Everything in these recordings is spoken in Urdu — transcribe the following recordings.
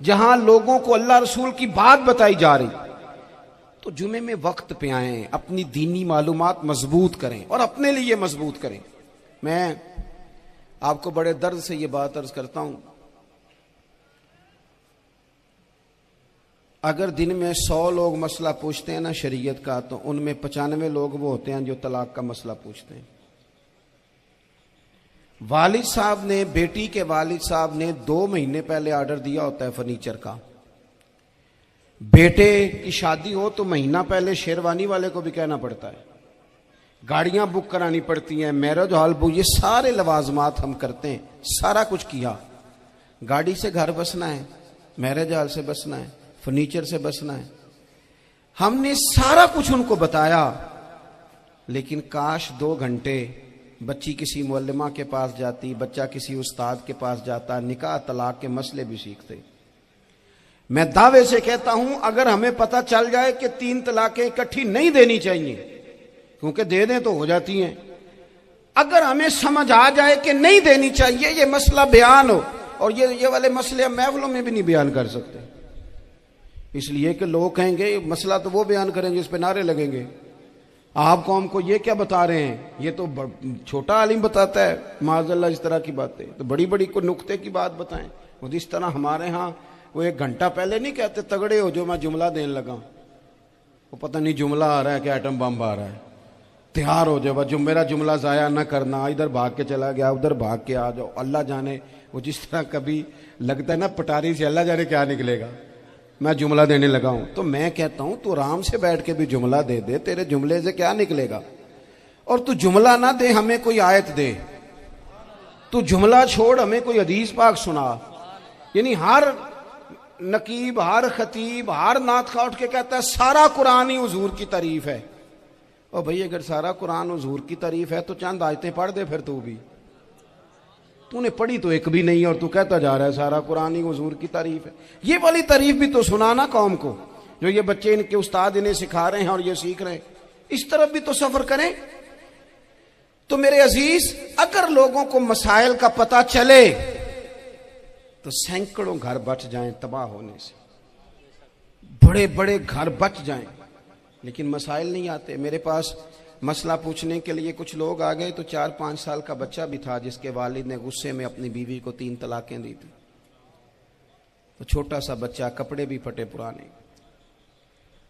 جہاں لوگوں کو اللہ رسول کی بات بتائی جا رہی، تو جمعے میں وقت پہ آئیں، اپنی دینی معلومات مضبوط کریں اور اپنے لیے مضبوط کریں۔ میں آپ کو بڑے درد سے یہ بات عرض کرتا ہوں، اگر دن میں 100 لوگ مسئلہ پوچھتے ہیں نا شریعت کا، تو ان میں 95 لوگ وہ ہوتے ہیں جو طلاق کا مسئلہ پوچھتے ہیں۔ والد صاحب نے، بیٹی کے والد صاحب نے 2 مہینے پہلے آرڈر دیا ہوتا ہے فرنیچر کا، بیٹے کی شادی ہو تو مہینہ پہلے شیروانی والے کو بھی کہنا پڑتا ہے، گاڑیاں بک کرانی پڑتی ہیں، میرج ہال بک، یہ سارے لوازمات ہم کرتے ہیں، سارا کچھ کیا۔ گاڑی سے گھر بسنا ہے، میرج ہال سے بسنا ہے، فرنیچر سے بسنا ہے، ہم نے سارا کچھ ان کو بتایا، لیکن کاش 2 گھنٹے بچی کسی معلمہ کے پاس جاتی، بچہ کسی استاد کے پاس جاتا، نکاح طلاق کے مسئلے بھی سیکھتے۔ میں دعوے سے کہتا ہوں اگر ہمیں پتہ چل جائے کہ 3 طلاقیں اکٹھی نہیں دینی چاہیے، کیونکہ دے دیں تو ہو جاتی ہیں، اگر ہمیں سمجھ آ جائے کہ نہیں دینی چاہیے، یہ مسئلہ بیان ہو، اور یہ والے مسئلے ہم محفلوں میں بھی نہیں بیان کر سکتے، اس لیے کہ لوگ کہیں گے مسئلہ تو وہ بیان کریں جس پہ نعرے لگیں گے، آپ قوم کو یہ کیا بتا رہے ہیں، یہ تو چھوٹا عالم بتاتا ہے معاذ اللہ اس طرح کی باتیں، تو بڑی بڑی کوئی نقطے کی بات بتائیں۔ وہ جس طرح ہمارے ہاں وہ 1 گھنٹہ پہلے نہیں کہتے تگڑے ہو جو میں جملہ دینے لگا، وہ پتہ نہیں جملہ آ رہا ہے کہ ایٹم بم آ رہا ہے، تیار ہو جاؤ، میرا جملہ ضائع نہ کرنا، ادھر بھاگ کے چلا گیا ادھر بھاگ کے آ جاؤ، اللہ جانے وہ جس طرح کبھی لگتا ہے نا پٹاری سے، اللہ جانے کیا نکلے گا، میں جملہ دینے لگا ہوں۔ تو میں کہتا ہوں تو آرام سے بیٹھ کے بھی جملہ دے دے، تیرے جملے سے کیا نکلے گا، اور تو جملہ نہ دے ہمیں کوئی آیت دے، تو جملہ چھوڑ ہمیں کوئی حدیث پاک سنا۔ یعنی ہر نقیب، ہر خطیب، ہر نعت خواہ اٹھ کے کہتا ہے سارا قرآن ہی حضور کی تعریف ہے۔ اور بھئی اگر سارا قرآن حضور کی تعریف ہے تو چند آیتیں پڑھ دے پھر تو نے پڑھی تو ایک بھی نہیں، اور تو کہتا جا رہا ہے سارا قرآن ہی حضور کی تعریف ہے۔ یہ والی تعریف بھی تو سنانا قوم کو، جو یہ بچے ان کے استاد انہیں سکھا رہے ہیں اور یہ سیکھ رہے ہیں، اس طرف بھی تو سفر کریں۔ تو میرے عزیز، اگر لوگوں کو مسائل کا پتہ چلے تو سینکڑوں گھر بچ جائیں تباہ ہونے سے، بڑے بڑے گھر بچ جائیں، لیکن مسائل نہیں آتے۔ میرے پاس مسئلہ پوچھنے کے لیے کچھ لوگ آ گئے، تو 4-5 سال کا بچہ بھی تھا جس کے والد نے غصے میں اپنی بیوی کو 3 طلاقیں دی تھی، تو چھوٹا سا بچہ، کپڑے بھی پھٹے پرانے،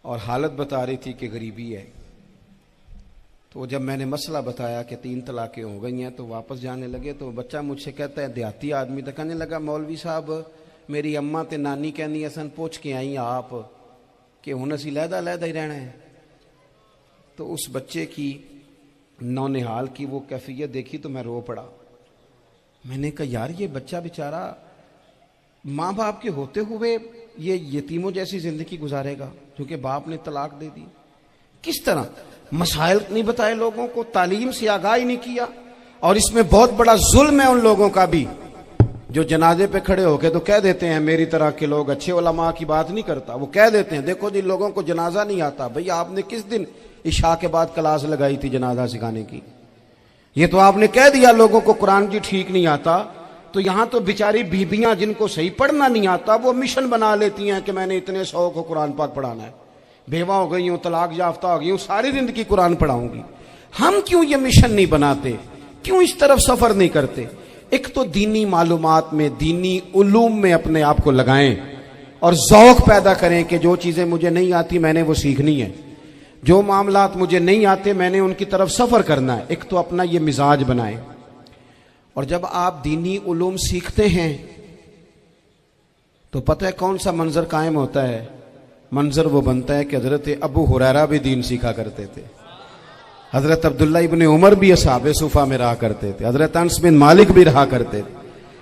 اور حالت بتا رہی تھی کہ غریبی ہے۔ تو جب میں نے مسئلہ بتایا کہ 3 طلاقیں ہو گئی ہیں تو واپس جانے لگے، تو بچہ مجھ سے کہتا ہے، دیہاتی آدمی تو کہنے لگا، مولوی صاحب میری اماں تے نانی کہنی اسن پوچھ کے آئی آپ کہ ہن اسی لہدا ہی رہنا ہے۔ تو اس بچے کی نونہال کی وہ کیفیت دیکھی تو میں رو پڑا۔ میں نے کہا یار یہ بچہ بیچارہ ماں باپ کے ہوتے ہوئے یہ یتیموں جیسی زندگی گزارے گا کیونکہ باپ نے طلاق دے دی۔ کس طرح مسائل نہیں بتائے لوگوں کو، تعلیم سے آگاہی نہیں کیا، اور اس میں بہت بڑا ظلم ہے ان لوگوں کا بھی جو جنازے پہ کھڑے ہو کے تو کہہ دیتے ہیں، میری طرح کے لوگ اچھے علماء کی بات نہیں کرتا، وہ کہہ دیتے ہیں دیکھو جن لوگوں کو جنازہ نہیں آتا، بھئی آپ نے کس دن عشاء کے بعد کلاس لگائی تھی جنازہ سکھانے کی؟ یہ تو آپ نے کہہ دیا لوگوں کو قرآن جی ٹھیک نہیں آتا، تو یہاں تو بیچاری بیویاں جن کو صحیح پڑھنا نہیں آتا وہ مشن بنا لیتی ہیں کہ میں نے اتنے 100 کو قرآن پاک پڑھانا ہے، بیوہ ہو گئی ہوں، طلاق یافتہ ہو گئی ہوں، ساری زندگی قرآن پڑھاؤں گی۔ ہم کیوں یہ مشن نہیں بناتے، کیوں اس طرف سفر نہیں کرتے؟ ایک تو دینی معلومات میں، دینی علوم میں اپنے آپ کو لگائیں اور ذوق پیدا کریں کہ جو چیزیں مجھے نہیں آتی میں نے وہ سیکھنی ہے، جو معاملات مجھے نہیں آتے میں نے ان کی طرف سفر کرنا ہے۔ ایک تو اپنا یہ مزاج بنائیں، اور جب آپ دینی علوم سیکھتے ہیں تو پتہ ہے کون سا منظر قائم ہوتا ہے؟ منظر وہ بنتا ہے کہ حضرت ابو ہریرہ بھی دین سیکھا کرتے تھے، حضرت عبداللہ ابن عمر بھی اصحاب صفہ میں رہا کرتے تھے، حضرت انس بن مالک بھی رہا کرتے تھے،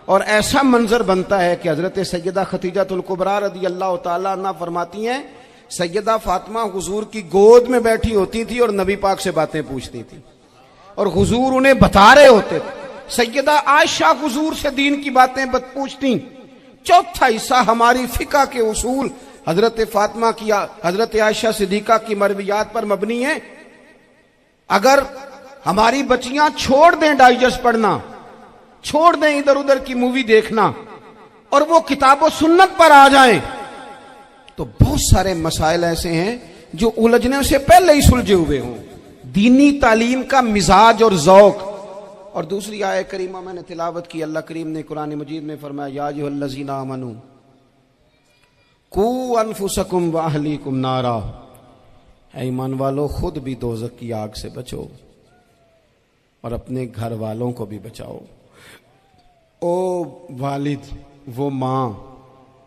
اور ایسا منظر بنتا ہے کہ حضرت سیدہ خدیجہ الکبریٰ رضی اللہ تعالیٰ عنہ فرماتی ہیں سیدہ فاطمہ حضور کی گود میں بیٹھی ہوتی تھی اور نبی پاک سے باتیں پوچھتی تھی اور حضور انہیں بتا رہے ہوتے تھے۔ سیدہ عائشہ حضور سے دین کی باتیں پوچھتی۔ چوتھا حصہ ہماری فقہ کے اصول حضرت فاطمہ کی، حضرت عائشہ صدیقہ کی مرویات پر مبنی ہیں۔ اگر ہماری بچیاں چھوڑ دیں ڈائجسٹ پڑھنا، چھوڑ دیں ادھر ادھر کی مووی دیکھنا، اور وہ کتاب و سنت پر آ جائیں تو بہت سارے مسائل ایسے ہیں جو الجھنے سے پہلے ہی سلجھے ہوئے ہوں. دینی تعلیم کا مزاج اور ذوق. اور دوسری آیت کریمہ میں نے تلاوت کی، اللہ کریم نے قرآن مجید میں فرمایا یا ایھا الذین آمنوا قوا انفسکم واہلیکم نارا، اے ایمان والو خود بھی دوزخ کی آگ سے بچو اور اپنے گھر والوں کو بھی بچاؤ. او والد، وہ ماں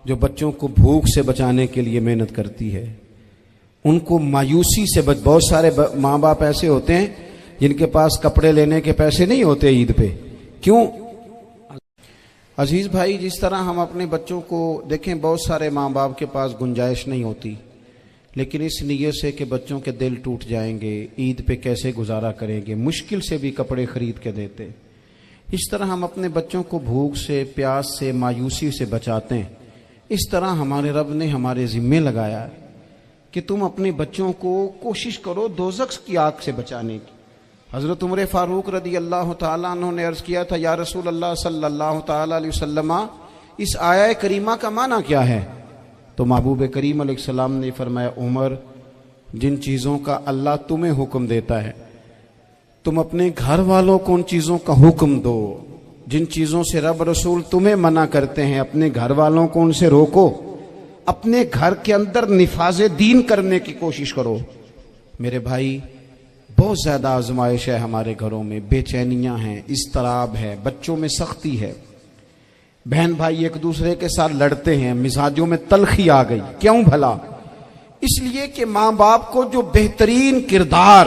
جو بچوں کو بھوک سے بچانے کے لیے محنت کرتی ہے، ان کو مایوسی سے بہت سارے ماں باپ ایسے ہوتے ہیں جن کے پاس کپڑے لینے کے پیسے نہیں ہوتے عید پہ. کیوں؟ عزیز بھائی، جس طرح ہم اپنے بچوں کو دیکھیں، بہت سارے ماں باپ کے پاس گنجائش نہیں ہوتی، لیکن اس نیت سے کہ بچوں کے دل ٹوٹ جائیں گے، عید پہ کیسے گزارا کریں گے، مشکل سے بھی کپڑے خرید کے دیتے. اس طرح ہم اپنے بچوں کو بھوک سے، پیاس سے، مایوسی سے بچاتے ہیں. اس طرح ہمارے رب نے ہمارے ذمے لگایا ہے کہ تم اپنے بچوں کو کوشش کرو دوزخ کی آگ سے بچانے کی. حضرت عمر فاروق رضی اللہ تعالیٰ عنہ نے عرض کیا تھا، یا رسول اللہ صلی اللہ تعالیٰ علیہ وسلم، اس آیہ کریمہ کا معنی کیا ہے؟ تو محبوب کریم علیہ السلام نے فرمایا، عمر، جن چیزوں کا اللہ تمہیں حکم دیتا ہے تم اپنے گھر والوں کو ان چیزوں کا حکم دو. جن چیزوں سے رب رسول تمہیں منع کرتے ہیں اپنے گھر والوں کو ان سے روکو. اپنے گھر کے اندر نفاذ دین کرنے کی کوشش کرو. میرے بھائی، بہت زیادہ آزمائش ہے ہمارے گھروں میں، بے چینیاں ہیں، اضطراب ہے، بچوں میں سختی ہے، بہن بھائی ایک دوسرے کے ساتھ لڑتے ہیں، مزاجوں میں تلخی آ گئی. کیوں بھلا؟ اس لیے کہ ماں باپ کو جو بہترین کردار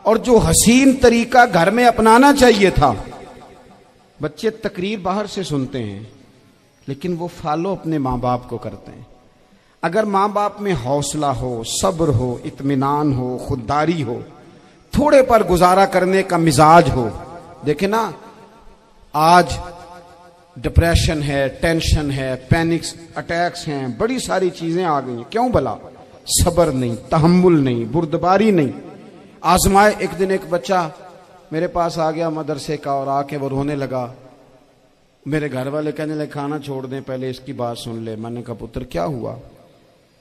اور جو حسین طریقہ گھر میں اپنانا چاہیے تھا. بچے تقریر باہر سے سنتے ہیں لیکن وہ فالو اپنے ماں باپ کو کرتے ہیں. اگر ماں باپ میں حوصلہ ہو، صبر ہو، اطمینان ہو، خودداری ہو، تھوڑے پر گزارا کرنے کا مزاج ہو. دیکھیں نا، آج ڈپریشن ہے، ٹینشن ہے، پینکس اٹیکس ہیں، بڑی ساری چیزیں آ گئی ہیں. کیوں بھلا؟ صبر نہیں، تحمل نہیں، بردباری نہیں. آزمائے. ایک دن ایک بچہ میرے پاس آ گیا مدرسے کا اور آ کے وہ رونے لگا. میرے گھر والے کہنے لگے کھانا چھوڑ دیں، پہلے اس کی بات سن لے. میں نے کہا پتر کیا ہوا؟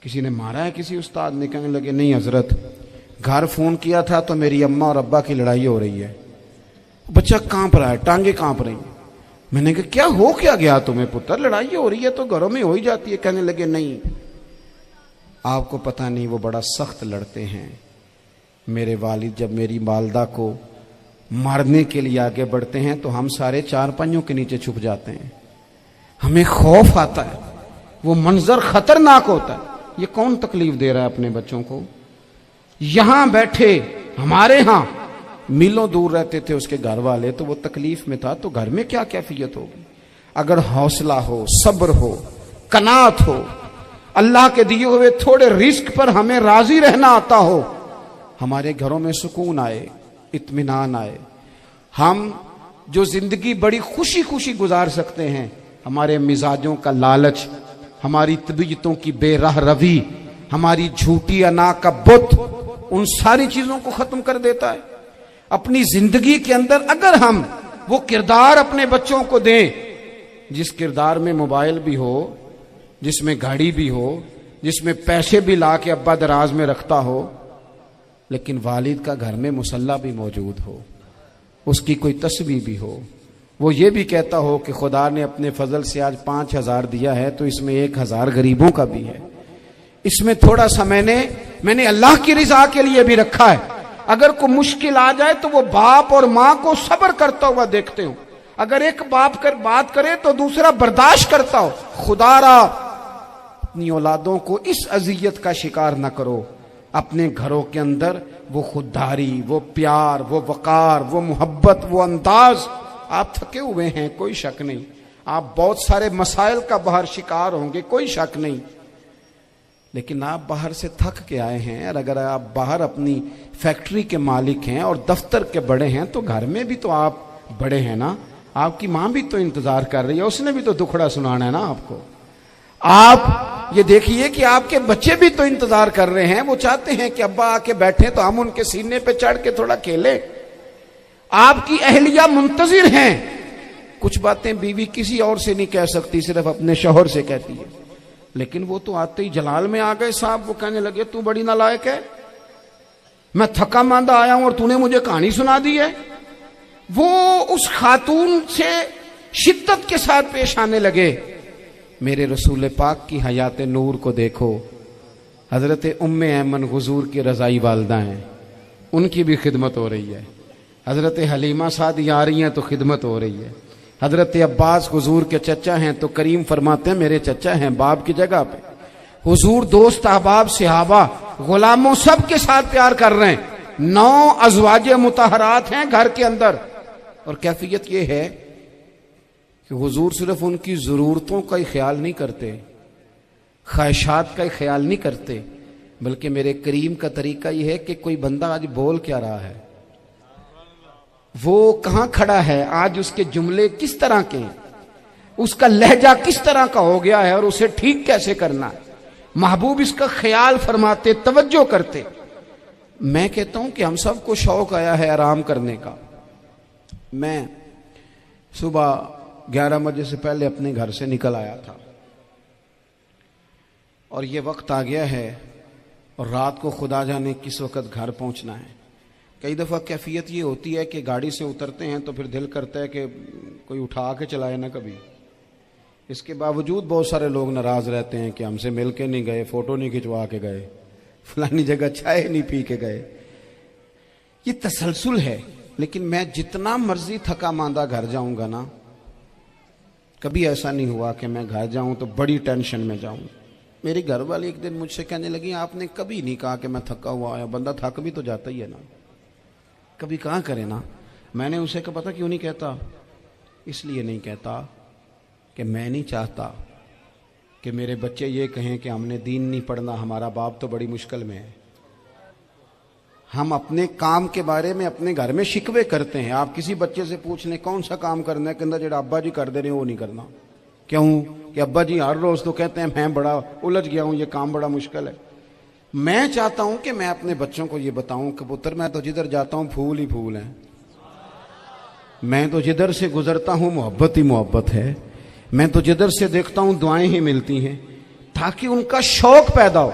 کسی نے مارا ہے کسی استاد نے؟ کہنے لگے نہیں حضرت، گھر فون کیا تھا تو میری اماں اور ابا کی لڑائی ہو رہی ہے. بچہ کانپ رہا ہے، ٹانگیں کانپ رہی ہیں. میں نے کہا کیا ہو کیا گیا تمہیں پتر؟ لڑائی ہو رہی ہے تو گھروں میں ہو ہی جاتی ہے. کہنے لگے نہیں، آپ کو پتہ نہیں، وہ بڑا سخت لڑتے ہیں. میرے والد جب میری والدہ کو مارنے کے لیے آگے بڑھتے ہیں تو ہم سارے چار پنجوں کے نیچے چھپ جاتے ہیں. ہمیں خوف آتا ہے، وہ منظر خطرناک ہوتا ہے. یہ کون تکلیف دے رہا ہے اپنے بچوں کو؟ یہاں بیٹھے ہمارے ہاں میلوں دور رہتے تھے اس کے گھر والے، تو وہ تکلیف میں تھا، تو گھر میں کیا کیفیت ہوگی؟ اگر حوصلہ ہو، صبر ہو، قناعت ہو، اللہ کے دیے ہوئے تھوڑے رزق پر ہمیں راضی رہنا آتا ہو، ہمارے گھروں میں سکون آئے، اطمینان آئے. ہم جو زندگی بڑی خوشی خوشی گزار سکتے ہیں، ہمارے مزاجوں کا لالچ، ہماری طبیعتوں کی بے راہ روی، ہماری جھوٹی انا کا بت، ان ساری چیزوں کو ختم کر دیتا ہے. اپنی زندگی کے اندر اگر ہم وہ کردار اپنے بچوں کو دیں، جس کردار میں موبائل بھی ہو، جس میں گاڑی بھی ہو، جس میں پیسے بھی لا کے ابا دراز میں رکھتا ہو، لیکن والد کا گھر میں مصلی بھی موجود ہو، اس کی کوئی تسبیح بھی ہو، وہ یہ بھی کہتا ہو کہ خدا نے اپنے فضل سے آج 5,000 دیا ہے تو اس میں 1,000 غریبوں کا بھی ہے، اس میں تھوڑا سا میں نے اللہ کی رضا کے لیے بھی رکھا ہے. اگر کوئی مشکل آ جائے تو وہ باپ اور ماں کو صبر کرتا ہوا دیکھتے ہوں. اگر ایک باپ کر بات کرے تو دوسرا برداشت کرتا ہو. خدا را اپنی اولادوں کو اس اذیت کا شکار نہ کرو. اپنے گھروں کے اندر وہ خودداری، وہ پیار، وہ وقار، وہ محبت، وہ انداز. آپ تھکے ہوئے ہیں، کوئی شک نہیں. آپ بہت سارے مسائل کا باہر شکار ہوں گے، کوئی شک نہیں. لیکن آپ باہر سے تھک کے آئے ہیں، اور اگر آپ باہر اپنی فیکٹری کے مالک ہیں اور دفتر کے بڑے ہیں تو گھر میں بھی تو آپ بڑے ہیں نا. آپ کی ماں بھی تو انتظار کر رہی ہے، اس نے بھی تو دکھڑا سنانا ہے نا آپ کو. آپ یہ دیکھیے کہ آپ کے بچے بھی تو انتظار کر رہے ہیں، وہ چاہتے ہیں کہ ابا آ کے بیٹھیں تو ہم ان کے سینے پہ چڑھ کے تھوڑا کھیلیں. آپ کی اہلیہ منتظر ہیں کچھ باتیں بیوی کسی اور سے نہیں کہہ سکتی، صرف اپنے شوہر سے کہتی ہے، لیکن وہ تو آتے ہی جلال میں آ گئے صاحب، وہ کہنے لگے تو بڑی نالائق ہے، میں تھکا ماندہ آیا ہوں اور تو نے مجھے کہانی سنا دی ہے۔ وہ اس خاتون سے شدت کے ساتھ پیش آنے لگے۔ میرے رسول پاک کی حیات نور کو دیکھو، حضرت ام ایمن حضور کی رضائی والدہ ہیں، ان کی بھی خدمت ہو رہی ہے، حضرت حلیمہ سعدیہ آ رہی ہیں تو خدمت ہو رہی ہے، حضرت عباس حضور کے چچا ہیں تو کریم فرماتے ہیں میرے چچا ہیں باپ کی جگہ پہ، حضور دوست احباب صحابہ غلاموں سب کے ساتھ پیار کر رہے ہیں، 9 ازواج مطہرات ہیں گھر کے اندر، اور کیفیت یہ ہے کہ حضور صرف ان کی ضرورتوں کا ہی خیال نہیں کرتے، خواہشات کا ہی خیال نہیں کرتے، بلکہ میرے کریم کا طریقہ یہ ہے کہ کوئی بندہ آج بول کیا رہا ہے، وہ کہاں کھڑا ہے آج، اس کے جملے کس طرح کے ہیں، اس کا لہجہ کس طرح کا ہو گیا ہے اور اسے ٹھیک کیسے کرنا ہے، محبوب اس کا خیال فرماتے، توجہ کرتے۔ میں کہتا ہوں کہ ہم سب کو شوق آیا ہے آرام کرنے کا۔ میں صبح 11 بجے سے پہلے اپنے گھر سے نکل آیا تھا، اور یہ وقت آ گیا ہے اور رات کو خدا جانے کس وقت گھر پہنچنا ہے۔ کئی دفعہ کیفیت یہ ہوتی ہے کہ گاڑی سے اترتے ہیں تو پھر دل کرتا ہے کہ کوئی اٹھا کے چلائے نہ کبھی، اس کے باوجود بہت سارے لوگ ناراض رہتے ہیں کہ ہم سے مل کے نہیں گئے، فوٹو نہیں کھنچوا کے گئے، فلانی جگہ چائے نہیں پی کے گئے۔ یہ تسلسل ہے، لیکن میں جتنا مرضی تھکا ماندہ گھر جاؤں گا نا، کبھی ایسا نہیں ہوا کہ میں گھر جاؤں تو بڑی ٹینشن میں جاؤں۔ میری گھر والی ایک دن مجھ سے کہنے لگی آپ نے کبھی نہیں کہا کہ میں تھکا ہوا آیا، بندہ تھک بھی تو جاتا ہی ہے نا، کبھی کہاں کرے نا۔ میں نے اسے کہا پتہ کیوں نہیں کہتا؟ اس لیے نہیں کہتا کہ میں نہیں چاہتا کہ میرے بچے یہ کہیں کہ ہم نے دین نہیں پڑھنا، ہمارا باپ تو بڑی مشکل میں ہے۔ ہم اپنے کام کے بارے میں اپنے گھر میں شکوے کرتے ہیں، آپ کسی بچے سے پوچھ لیں کون سا کام کرنا ہے، کہ جڑا ابا جی کر دے رہے ہیں وہ نہیں کرنا۔ کیوں؟ کہ ابا جی ہر روز تو کہتے ہیں میں بڑا الجھ گیا ہوں، یہ کام بڑا مشکل ہے۔ میں چاہتا ہوں کہ میں اپنے بچوں کو یہ بتاؤں کہ پتر میں تو جدھر جاتا ہوں پھول ہی پھول ہیں، میں تو جدھر سے گزرتا ہوں محبت ہی محبت ہے، میں تو جدھر سے دیکھتا ہوں دعائیں ہی ملتی ہیں، تاکہ ان کا شوق پیدا ہو۔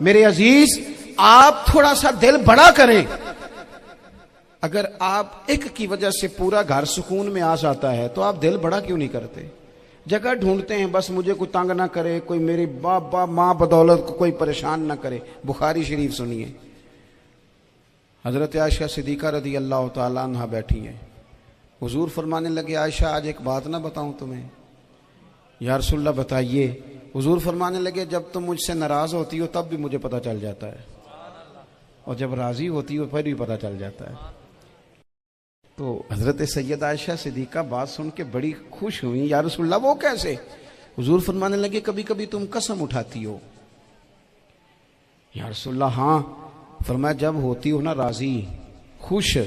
میرے عزیز آپ تھوڑا سا دل بڑا کریں، اگر آپ ایک کی وجہ سے پورا گھر سکون میں آ جاتا ہے تو آپ دل بڑا کیوں نہیں کرتے؟ جگہ ڈھونڈتے ہیں بس مجھے کوئی تنگ نہ کرے، کوئی میری باپ ماں بدولت کو کوئی پریشان نہ کرے۔ بخاری شریف سنیے، حضرت عائشہ صدیقہ رضی اللہ تعالیٰ عنہ بیٹھی ہیں، حضور فرمانے لگے عائشہ آج ایک بات نہ بتاؤں تمہیں؟ یا رسول اللہ بتائیے۔ حضور فرمانے لگے جب تم مجھ سے ناراض ہوتی ہو تب بھی مجھے پتہ چل جاتا ہے، اور جب راضی ہوتی ہو پھر بھی پتہ چل جاتا ہے۔ تو حضرت سیدہ عائشہ صدیقہ بات سن کے بڑی خوش ہوئی، یا رسول اللہ وہ کیسے؟ حضور فرمانے لگے کبھی کبھی تم قسم اٹھاتی ہو۔ یا رسول اللہ ہاں۔ فرمایا جب ہوتی ہو نا راضی خوش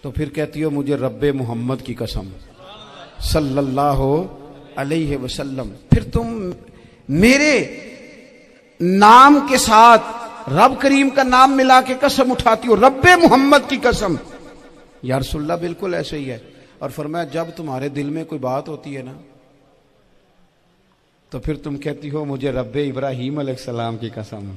تو پھر کہتی ہو مجھے رب محمد کی قسم صلی اللہ علیہ وسلم، پھر تم میرے نام کے ساتھ رب کریم کا نام ملا کے قسم اٹھاتی ہو، رب محمد کی قسم۔ یا رسول اللہ بالکل ایسے ہی ہے۔ اور فرمایا جب تمہارے دل میں کوئی بات ہوتی ہے نا تو پھر تم کہتی ہو مجھے رب ابراہیم علیہ السلام کی قسم،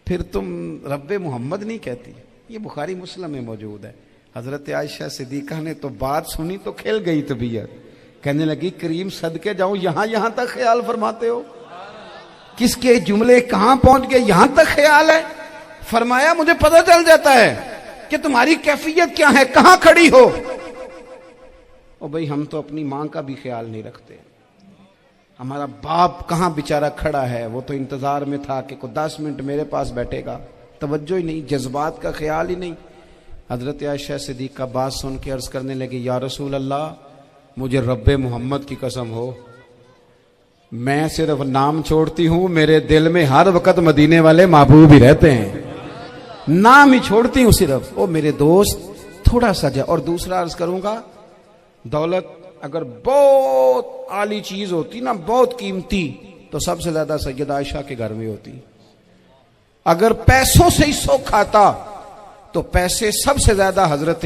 پھر تم رب محمد نہیں کہتی۔ یہ بخاری مسلم میں موجود ہے۔ حضرت عائشہ صدیقہ نے تو بات سنی تو کھل گئی طبیعت، کہنے لگی کریم صدقے جاؤں یہاں تک خیال فرماتے ہو، کس کے جملے کہاں پہنچ گئے یہاں تک خیال ہے۔ فرمایا مجھے پتہ چل جاتا ہے کہ تمہاری کیفیت کیا ہے، کہاں کھڑی ہو۔ اور بھئی ہم تو اپنی ماں کا بھی خیال نہیں رکھتے، ہمارا باپ کہاں بیچارہ کھڑا ہے، وہ تو انتظار میں تھا کہ کوئی 10 منٹ میرے پاس بیٹھے گا، توجہ ہی نہیں، جذبات کا خیال ہی نہیں۔ حضرت عائشہ صدیقہ بات سن کے عرض کرنے لگے یا رسول اللہ مجھے رب محمد کی قسم ہو، میں صرف نام چھوڑتی ہوں، میرے دل میں ہر وقت مدینے والے محبوب ہی رہتے ہیں، نام ہی چھوڑتی ہوں صرف۔ او میرے دوست تھوڑا سا جا، اور دوسرا عرض کروں گا، دولت اگر بہت عالی چیز ہوتی نا، بہت قیمتی، تو سب سے زیادہ سیدہ عائشہ کے گھر میں ہوتی۔ اگر پیسوں سے ہی سو کھاتا تو پیسے سب سے زیادہ حضرت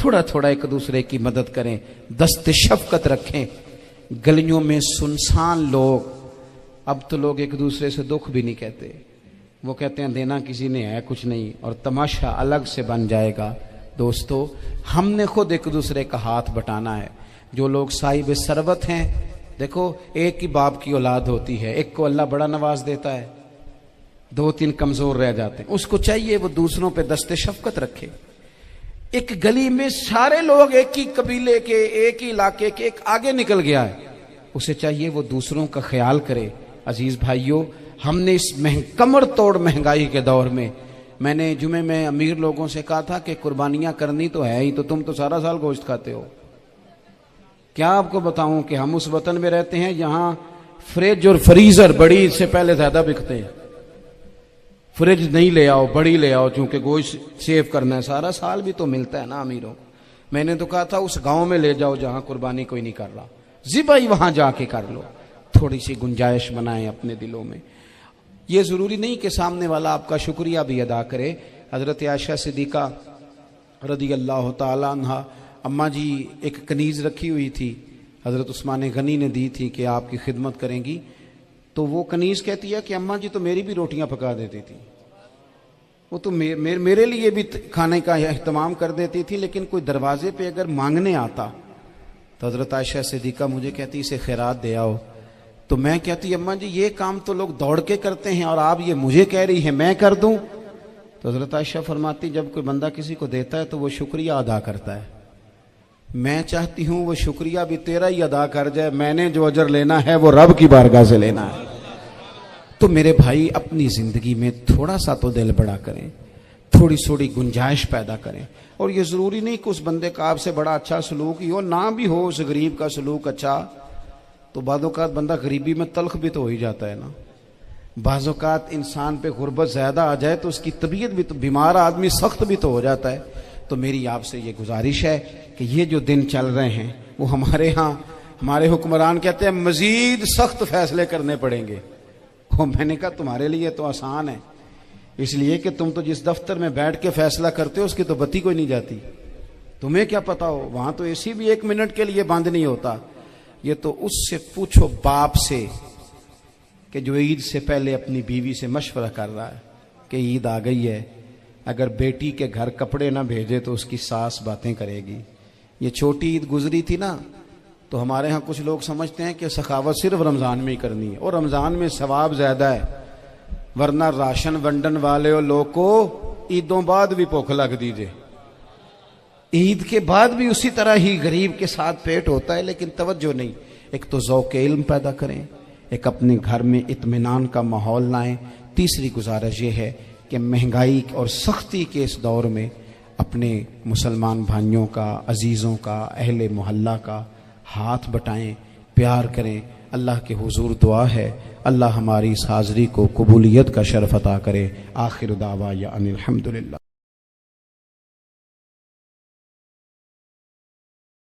تھوڑا تھوڑا ایک دوسرے کی مدد کریں، دست شفقت رکھیں۔ گلیوں میں سنسان لوگ، اب تو لوگ ایک دوسرے سے دکھ بھی نہیں کہتے، وہ کہتے ہیں دینا کسی نے ہے کچھ نہیں، اور تماشا الگ سے بن جائے گا۔ دوستو، ہم نے خود ایک دوسرے کا ہاتھ بٹانا ہے۔ جو لوگ صاحب ثروت ہیں، دیکھو ایک ہی باپ کی اولاد ہوتی ہے، ایک کو اللہ بڑا نواز دیتا ہے، 2-3 کمزور رہ جاتے ہیں، اس کو چاہیے وہ دوسروں پہ دست شفقت رکھے۔ ایک گلی میں سارے لوگ ایک ہی قبیلے کے، ایک ہی علاقے کے، ایک آگے نکل گیا ہے، اسے چاہیے وہ دوسروں کا خیال کرے۔ عزیز بھائیوں، ہم نے اس کمر توڑ مہنگائی کے دور میں نے جمعے میں امیر لوگوں سے کہا تھا کہ قربانیاں کرنی تو ہے ہی، تو تم تو سارا سال گوشت کھاتے ہو۔ کیا آپ کو بتاؤں کہ ہم اس وطن میں رہتے ہیں جہاں فریج اور فریزر بڑی عید سے پہلے زیادہ بکتے ہیں۔ فریج نہیں لے آؤ، بڑی لے آؤ، چونکہ گوشت سیو کرنا ہے، سارا سال بھی تو ملتا ہے نا امیروں۔ میں نے تو کہا تھا اس گاؤں میں لے جاؤ جہاں قربانی کوئی نہیں کر رہا، ذبح ہی وہاں جا کے کر لو، تھوڑی سی گنجائش بنائیں اپنے دلوں میں۔ یہ ضروری نہیں کہ سامنے والا آپ کا شکریہ بھی ادا کرے۔ حضرت عائشہ صدیقہ رضی اللہ تعالی عنہا، اماں جی ایک کنیز رکھی ہوئی تھی، حضرت عثمان غنی نے دی تھی کہ آپ کی خدمت کریں گی، تو وہ کنیز کہتی ہے کہ اماں جی تو میری بھی روٹیاں پکا دیتی تھی، وہ تو میرے لیے بھی کھانے کا اہتمام کر دیتی تھی، لیکن کوئی دروازے پہ اگر مانگنے آتا تو حضرت عائشہ صدیقہ مجھے کہتی اسے خیرات دے آؤ، تو میں کہتی اماں جی یہ کام تو لوگ دوڑ کے کرتے ہیں اور آپ یہ مجھے کہہ رہی ہے میں کر دوں؟ تو حضرت عائشہ فرماتی جب کوئی بندہ کسی کو دیتا ہے تو وہ شکریہ ادا کرتا ہے، میں چاہتی ہوں وہ شکریہ بھی تیرا ہی ادا کر جائے، میں نے جو اجر لینا ہے وہ رب کی بارگاہ سے لینا ہے۔ تو میرے بھائی اپنی زندگی میں تھوڑا سا تو دل بڑا کریں، تھوڑی تھوڑی گنجائش پیدا کریں، اور یہ ضروری نہیں کہ اس بندے کا آپ سے بڑا اچھا سلوک ہی ہو، نہ بھی ہو اس غریب کا سلوک اچھا، تو بعض اوقات بندہ غریبی میں تلخ بھی تو ہو ہی جاتا ہے نا۔ بعض اوقات انسان پہ غربت زیادہ آ جائے تو اس کی طبیعت بھی تو، بیمار آدمی سخت بھی تو ہو جاتا ہے۔ تو میری آپ سے یہ گزارش ہے کہ یہ جو دن چل رہے ہیں وہ ہمارے ہاں ہمارے حکمران کہتے ہیں مزید سخت فیصلے کرنے پڑیں گے۔ میں نے کہا تمہارے لیے تو آسان ہے، اس لیے کہ تم تو جس دفتر میں بیٹھ کے فیصلہ کرتے ہو اس کی تو بتی کوئی نہیں جاتی، تمہیں کیا پتا ہو، وہاں تو اے سی بھی 1 منٹ کے لیے بند نہیں ہوتا۔ یہ تو اس سے پوچھو باپ سے کہ جو عید سے پہلے اپنی بیوی سے مشورہ کر رہا ہے کہ عید آ گئی ہے، اگر بیٹی کے گھر کپڑے نہ بھیجے تو اس کی ساس باتیں کرے گی۔ یہ چھوٹی عید گزری تھی نا، تو ہمارے ہاں کچھ لوگ سمجھتے ہیں کہ سخاوت صرف رمضان میں ہی کرنی ہے، اور رمضان میں ثواب زیادہ ہے، ورنہ راشن ونڈن والے لوگ کو عیدوں بعد بھی بھوک لگ دیجئے، عید کے بعد بھی اسی طرح ہی غریب کے ساتھ پیٹ ہوتا ہے، لیکن توجہ نہیں۔ ایک تو ذوق علم پیدا کریں، ایک اپنے گھر میں اطمینان کا ماحول لائیں۔ تیسری گزارش یہ ہے کہ مہنگائی اور سختی کے اس دور میں اپنے مسلمان بھائیوں کا، عزیزوں کا، اہل محلہ کا ہاتھ بٹائیں، پیار کریں۔ اللہ کے حضور دعا ہے اللہ ہماری اس حاضری کو قبولیت کا شرف عطا کرے۔ آخر دعوانا ان الحمدللہ۔